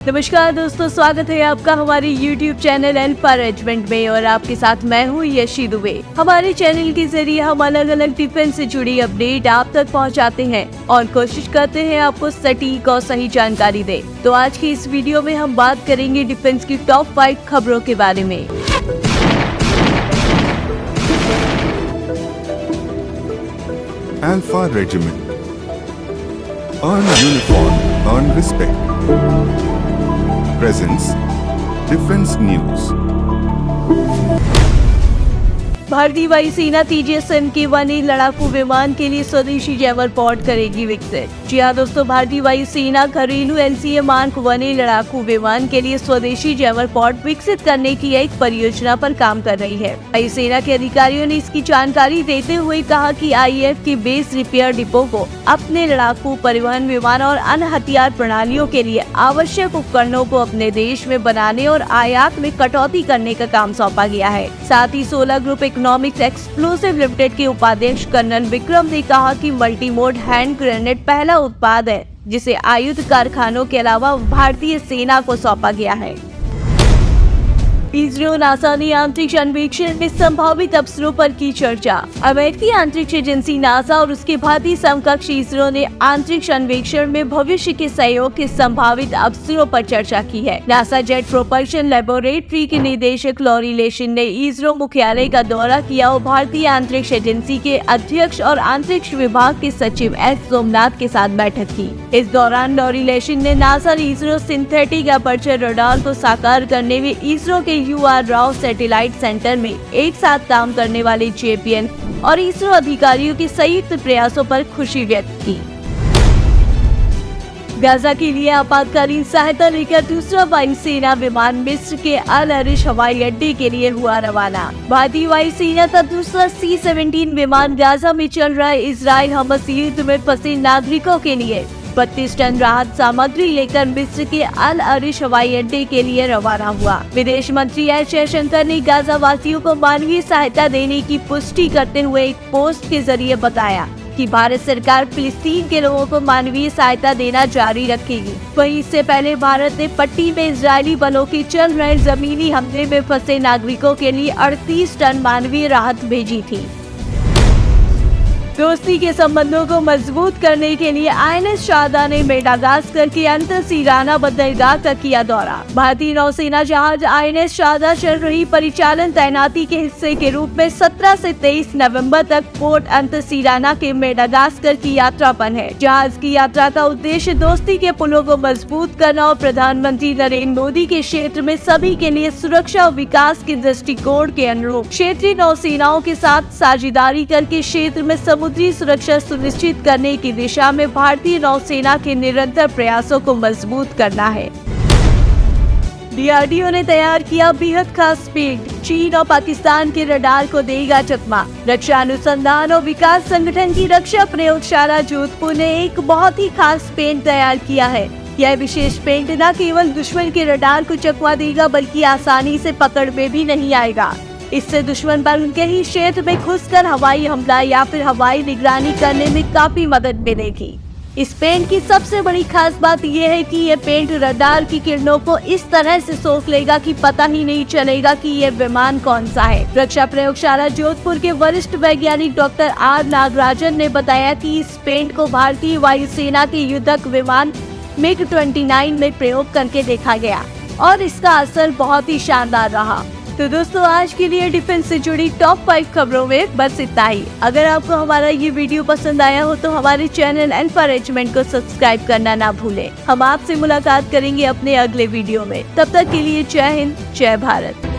नमस्कार दोस्तों, स्वागत है आपका हमारे YouTube चैनल एनकरेजमेंट में और आपके साथ मैं हूँ यशी दुबे। हमारे चैनल के जरिए हम अलग अलग डिफेंस से जुड़ी अपडेट आप तक पहुँचाते हैं और कोशिश करते हैं आपको सटीक और सही जानकारी दे। तो आज की इस वीडियो में हम बात करेंगे डिफेंस की टॉप 5 खबरों के बारे में। Alpha Regiment. Earn uniform, earn respect. Presents Defense News. भारतीय वायुसेना तेजस के वन-ए लड़ाकू विमान के लिए स्वदेशी जैमर पॉड करेगी विकसित। जी हाँ दोस्तों, भारतीय वायुसेना घरेलू LCA मार्क 1A लड़ाकू विमान के लिए स्वदेशी जैमर पॉड विकसित करने की एक परियोजना पर काम कर रही है। वायुसेना के अधिकारियों ने इसकी जानकारी देते हुए कहा कि IAF के बेस रिपेयर डिपो को अपने लड़ाकू परिवहन विमान और अन्य हथियार प्रणालियों के लिए आवश्यक उपकरणों को अपने देश में बनाने और आयात में कटौती करने का काम सौंपा गया है। साथ ही 16 ग्रुप इकोनॉमिक्स एक्सप्लोसिव लिमिटेड के उपाध्यक्ष कर्नल विक्रम ने कहा कि मल्टीमोड हैंड ग्रेनेड पहला उत्पाद है जिसे आयुध कारखानों के अलावा भारतीय सेना को सौंपा गया है। इसरो नासा ने अंतरिक्ष अन्वेषण में संभावित अवसरों पर की चर्चा। अमेरिकी अंतरिक्ष एजेंसी नासा और उसके भारतीय समकक्ष इसरो ने अंतरिक्ष अन्वेषण में भविष्य के सहयोग के संभावित अवसरों पर चर्चा की है। नासा जेट प्रोपल्शन लेबोरेटरी के निदेशक लॉरी लेशिन ने इसरो मुख्यालय का दौरा किया और भारतीय अंतरिक्ष एजेंसी के अध्यक्ष और अंतरिक्ष विभाग के सचिव एस सोमनाथ के साथ बैठक की। इस दौरान लॉरी लेशिन ने नासा और इसरो सिंथेटिक एपर्चर रडार को साकार करने में इसरो के UR राव सैटेलाइट सेंटर में एक साथ काम करने वाले JPN और इसरो अधिकारियों के संयुक्त प्रयासों पर खुशी व्यक्त की। गाजा के लिए आपातकालीन सहायता लेकर दूसरा वायुसेना विमान मिस्र के अल अरिश हवाई अड्डे के लिए हुआ रवाना। भारतीय वायुसेना का दूसरा C-17 विमान गाजा में चल रहे इजराइल हमास युद्ध में फंसे नागरिकों के लिए 32 टन राहत सामग्री लेकर मिस्र के अल अरिश हवाई अड्डे के लिए रवाना हुआ। विदेश मंत्री एस जयशंकर ने गाजा वासियों को मानवीय सहायता देने की पुष्टि करते हुए एक पोस्ट के जरिए बताया कि भारत सरकार फिलिस्तीन के लोगों को मानवीय सहायता देना जारी रखेगी। वहीं इससे पहले भारत ने पट्टी में इजरायली बलों के चल रहे जमीनी हमले में फंसे नागरिकों के लिए 38 टन मानवीय राहत भेजी थी। दोस्ती के संबंधों को मजबूत करने के लिए INS शारदा ने मेडागास्कर के अंतरसिराना बंदरगाह का किया दौरा। भारतीय नौसेना जहाज INS शारदा चल रही परिचालन तैनाती के हिस्से के रूप में 17 से 23 नवंबर तक पोर्ट अंतरसिराना के मेडागास्कर की यात्रा पर है। जहाज की यात्रा का उद्देश्य दोस्ती के पुलों को मजबूत करना और प्रधानमंत्री नरेंद्र मोदी के क्षेत्र में सभी के लिए सुरक्षा और विकास के दृष्टिकोण के अनुरूप क्षेत्रीय नौसेनाओं के साथ साझेदारी करके क्षेत्र में समुद्री सुरक्षा सुनिश्चित करने की दिशा में भारतीय नौसेना के निरंतर प्रयासों को मजबूत करना है। DRDO ने तैयार किया बेहद खास पेंट, चीन और पाकिस्तान के रडार को देगा चकमा। रक्षा अनुसंधान और विकास संगठन की रक्षा प्रयोगशाला जोधपुर ने एक बहुत ही खास पेंट तैयार किया है। यह विशेष पेंट न केवल दुश्मन के रडार को चकमा देगा बल्कि आसानी से पकड़ में भी नहीं आएगा। इससे दुश्मन पर उनके ही क्षेत्र में घुसकर हवाई हमला या फिर हवाई निगरानी करने में काफी मदद मिलेगी। इस पेंट की सबसे बड़ी खास बात यह है कि यह पेंट रडार की किरणों को इस तरह से सोख लेगा कि पता ही नहीं चलेगा कि यह विमान कौन सा है। रक्षा प्रयोगशाला जोधपुर के वरिष्ठ वैज्ञानिक डॉक्टर R नागराजन ने बताया कि इस पेंट को भारतीय वायुसेना के युद्धक विमान MiG-29 में प्रयोग करके देखा गया और इसका असर बहुत ही शानदार रहा। तो दोस्तों, आज के लिए डिफेंस से जुड़ी टॉप 5 खबरों में बस इतना ही। अगर आपको हमारा ये वीडियो पसंद आया हो तो हमारे चैनल एनकरेजमेंट को सब्सक्राइब करना ना भूलें। हम आपसे मुलाकात करेंगे अपने अगले वीडियो में। तब तक के लिए जय हिंद, जय भारत।